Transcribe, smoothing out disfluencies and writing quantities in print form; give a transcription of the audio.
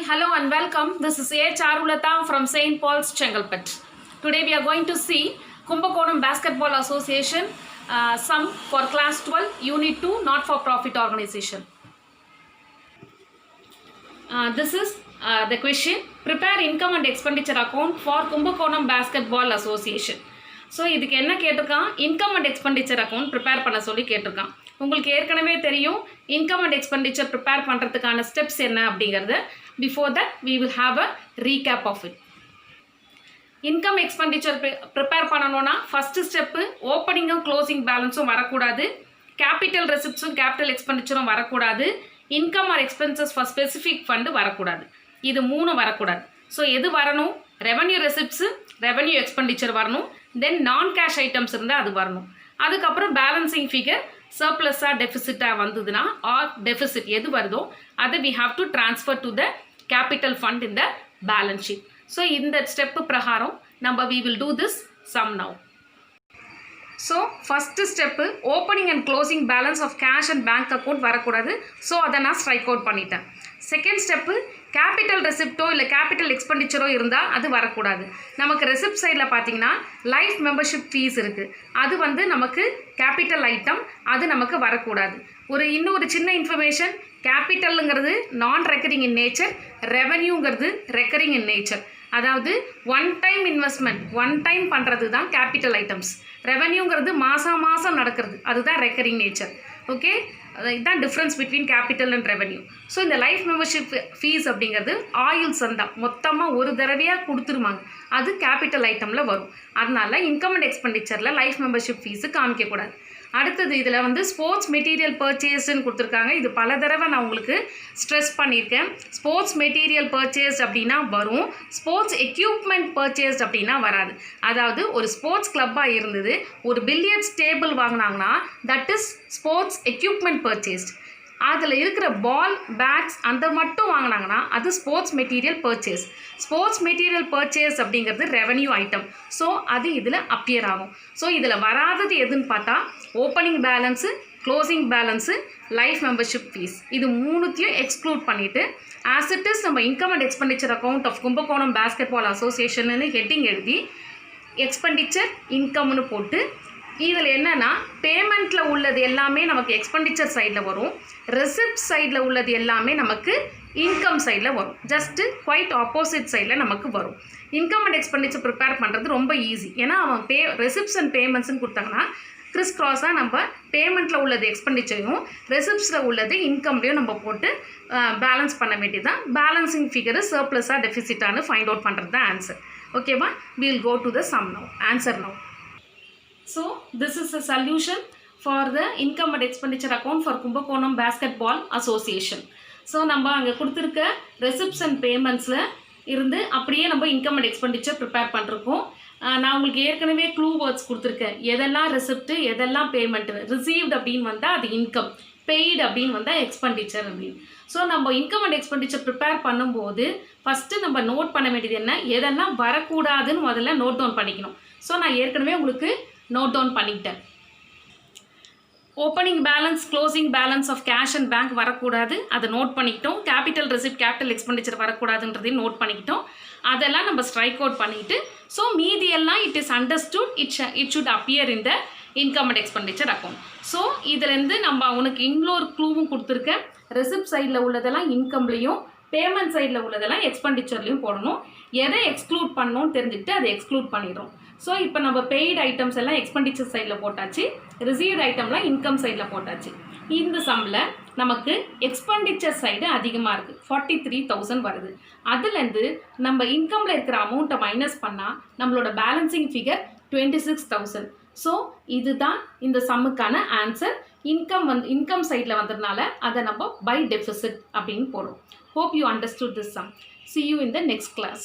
hello and welcome. This is A. Charulata from St. Paul's, Chengalpet. Today we are going to see Kumbakonam Basketball Association sum for class 12, unit 2, not-for-profit organization. This is the question. Prepare income and expenditure account for Kumbakonam Basketball Association. So இதுக்கு என்ன கேட்டிருக்கான், income and expenditure account prepare பண்ண சொல்லி கேட்டிருக்கான். உங்களுக்கு ஏற்கனவே தெரியும் income and expenditure prepare பண்ணுறதுக்கான ஸ்டெப்ஸ் என்ன அப்படிங்கிறது. Before that we will have a recap of it. Income expenditure prepare பண்ணணும்னா ஃபஸ்ட்டு ஸ்டெப்பு ஓப்பனிங்கும் க்ளோசிங் பேலன்ஸும் வரக்கூடாது, கேபிட்டல் ரெசிப்ட்ஸும் கேபிட்டல் எக்ஸ்பெண்டிச்சரும் வரக்கூடாது, income or expenses for specific fund வரக்கூடாது. இது மூணு வரக்கூடாது. ஸோ எது வரணும்? ரெவன்யூ ரெசிப்ட்ஸு, ரெவன்யூ எக்ஸ்பெண்டிச்சர் வரணும், தென் நான் கேஷ் ஐட்டம்ஸ் இருந்தால் அது வரணும். அதுக்கப்புறம் பேலன்சிங் ஃபிகர் சர்ப்ளஸாக டெஃபிசிட்டாக வந்ததுன்னா ஆர் டெஃபிசிட் எது வருதோ அதை we have to transfer to the capital fund in the balance sheet. So இந்த ஸ்டெப்பு பிரகாரம் நம்ம we will do this sum now. So first step opening and closing balance of cash and bank account வரக்கூடாது. So அதை நான் strike out பண்ணிட்டேன். Second step capital ரெசிப்டோ இல்லை capital எக்ஸ்பெண்டிச்சரோ இருந்தால் அது வரக்கூடாது. நமக்கு ரெசிப்ட் சைடில் பார்த்தீங்கன்னா லைஃப் மெம்பர்ஷிப் ஃபீஸ் இருக்குது, அது வந்து நமக்கு கேபிட்டல் ஐட்டம், அது நமக்கு வரக்கூடாது. இன்னொரு சின்ன இன்ஃபர்மேஷன், கேபிட்டலுங்கிறது நான் ரெக்கரிங் இன் நேச்சர், ரெவன்யூங்கிறது ரெக்கரிங் இன் நேச்சர். அதாவது one time investment, one time பண்ணுறது தான் கேபிட்டல் ஐட்டம்ஸ். ரெவன்யூங்கிறது மாதம் மாதம் நடக்கிறது, அதுதான் ரெக்கரிங் நேச்சர். ஓகே, இதுதான் difference between capital and revenue. So இந்த லைஃப் மெம்பர்ஷிப் ஃபீஸ் அப்படிங்கிறது ஆயில் சந்தா மொத்தமாக ஒரு தடவையாக கொடுத்துருவாங்க, அது கேபிட்டல் ஐட்டமில் வரும். அதனால இன்கம் அண்ட் எக்ஸ்பெண்டிச்சரில் லைஃப் மெம்பர்ஷிப் ஃபீஸு காமிக்கக்கூடாது. அடுத்தது இதில் வந்து ஸ்போர்ட்ஸ் மெட்டீரியல் பர்ச்சேஸ்ன்னு கொடுத்துருக்காங்க. இது பல தடவை நான் உங்களுக்கு ஸ்ட்ரெஸ் பண்ணியிருக்கேன். ஸ்போர்ட்ஸ் மெட்டீரியல் பர்ச்சேஸ் அப்படின்னா வரும், ஸ்போர்ட்ஸ் எக்யூப்மெண்ட் பர்ச்சேஸ் அப்படின்னா வராது. அதாவது ஒரு ஸ்போர்ட்ஸ் கிளப்பாக இருந்தது, ஒரு பில்லியர்ட்ஸ் டேபிள் வாங்கினாங்கன்னா that is sports equipment purchased. அதில் இருக்கிற பால் பேட்ஸ் அந்த மட்டும் வாங்கினாங்கன்னா அது sports material purchase. Sports material purchase அப்படிங்கிறது ரெவன்யூ ஐட்டம். ஸோ அது இதில் அப்பியர் ஆகும். ஸோ இதில் வராதது எதுன்னு பார்த்தா opening balance, closing balance, life membership fees, இது மூணுத்தையும் எக்ஸ்க்ளூட் பண்ணிவிட்டு ஆஸ் இட் இஸ் நம்ம income and expenditure account of Kumbakonam basketball அசோசியேஷன்னு ஹெட்டிங் எழுதி எக்ஸ்பெண்டிச்சர் இன்கம்னு போட்டு இதில் என்னென்னா பேமெண்ட்டில் உள்ளது எல்லாமே நமக்கு எக்ஸ்பெண்டிச்சர் சைடில் வரும், ரெசிப்ட் சைடில் உள்ளது எல்லாமே நமக்கு இன்கம் சைடில் வரும். ஜஸ்ட்டு குவைட் ஆப்போசிட் சைடில் நமக்கு வரும். இன்கம் அண்ட் எக்ஸ்பெண்டிச்சர் ப்ரிப்பேர் பண்ணுறது ரொம்ப ஈஸி. ஏன்னா அவன் ரெசிப்ட்ஸ் அண்ட் பேமெண்ட்ஸ்ன்னு கொடுத்தாங்கன்னா கிறிஸ் க்ராஸாக நம்ம பேமெண்ட்டில் உள்ளது எக்ஸ்பெண்டிச்சரையும் ரெசிப்ட்ஸில் உள்ளது இன்கம்லேயும் நம்ம போட்டு பேலன்ஸ் பண்ண வேண்டியதுதான். பேலன்சிங் ஃபிகரு சர்ப்ளஸாக டெஃபிசிட்டானு ஃபைண்ட் அவுட் பண்ணுறது தான் ஆன்சர். ஓகேவா, we'll go to the sum now, answer now. So this is a solution for the income and expenditure account for Kumbakonam Basketball Association. So நம்ம அங்கே கொடுத்துருக்க ரெசிப்ட்ஸ் அண்ட் பேமெண்ட்ஸில் இருந்து அப்படியே நம்ம இன்கம் அண்ட் எக்ஸ்பெண்டிச்சர் ப்ரிப்பேர் பண்ணிருக்கோம். நான் உங்களுக்கு ஏற்கனவே க்ளூ வேர்ட்ஸ் கொடுத்துருக்கேன், எதெல்லாம் ரெசிப்ட்டு எதெல்லாம் பேமெண்ட்டு. ரிசீவ்டு அப்படின்னு வந்தால் அது இன்கம், பெய்டு அப்படின்னு வந்தால் எக்ஸ்பெண்டிச்சர் அப்படின்னு. ஸோ நம்ம இன்கம் அண்ட் எக்ஸ்பெண்டிச்சர் ப்ரிப்பேர் பண்ணும்போது ஃபஸ்ட்டு நம்ம நோட் பண்ண வேண்டியது என்ன, எதெல்லாம் வரக்கூடாதுன்னு முதல்ல நோட் டவுன் பண்ணிக்கணும். ஸோ நான் ஏற்கனவே உங்களுக்கு நோட் டவுன் பண்ணிக்கிட்டேன். Opening balance, closing balance of cash and bank வரக்கூடாது, அதை நோட் பண்ணிக்கிட்டோம். கேபிட்டல் ரெசிப்ட், கேபிட்டல் எக்ஸ்பெண்டிச்சர் வரக்கூடாதுன்றதையும் நோட் பண்ணிக்கிட்டோம். அதெல்லாம் நம்ம ஸ்ட்ரைக் அவுட் பண்ணிவிட்டு ஸோ மீதி எல்லாம் it is understood, it should appear in the income and expenditure account. So இதுலேருந்து நம்ம உனக்கு இன்னொரு க்ளூவும் கொடுத்துருக்கேன். ரெசிப்ட் சைடில் உள்ளதெல்லாம் இன்கம்லேயும், பேமெண்ட் சைடில் உள்ளதெல்லாம் எக்ஸ்பெண்டிச்சர்லையும் போடணும். எதை எக்ஸ்க்ளூட் பண்ணணும்னு தெரிஞ்சுக்கிட்டு அதை எக்ஸ்க்ளூட் பண்ணிடுறோம். ஸோ இப்போ நம்ம பெய்டு ஐட்டம்ஸ் எல்லாம் எக்ஸ்பெண்டிச்சர் சைடில் போட்டாச்சு, ரிசீவ்டு ஐட்டம்லாம் இன்கம் சைடில் போட்டாச்சு. இந்த சம்மில் நமக்கு எக்ஸ்பெண்டிச்சர் சைடு அதிகமாக இருக்குது, 43,000 வருது. அதுலேருந்து நம்ம இன்கமில் இருக்கிற அமௌண்ட்டை மைனஸ் பண்ணால் நம்மளோட பேலன்சிங் ஃபிகர் 26,000. ஸோ இதுதான் இந்த சம்முக்கான ஆன்சர். இன்கம் சைடில் வந்ததுனால அதை நம்ம பை டெஃபிசிட் அப்படின்னு போடுறோம். Hope you understood this sum. See you in the next class.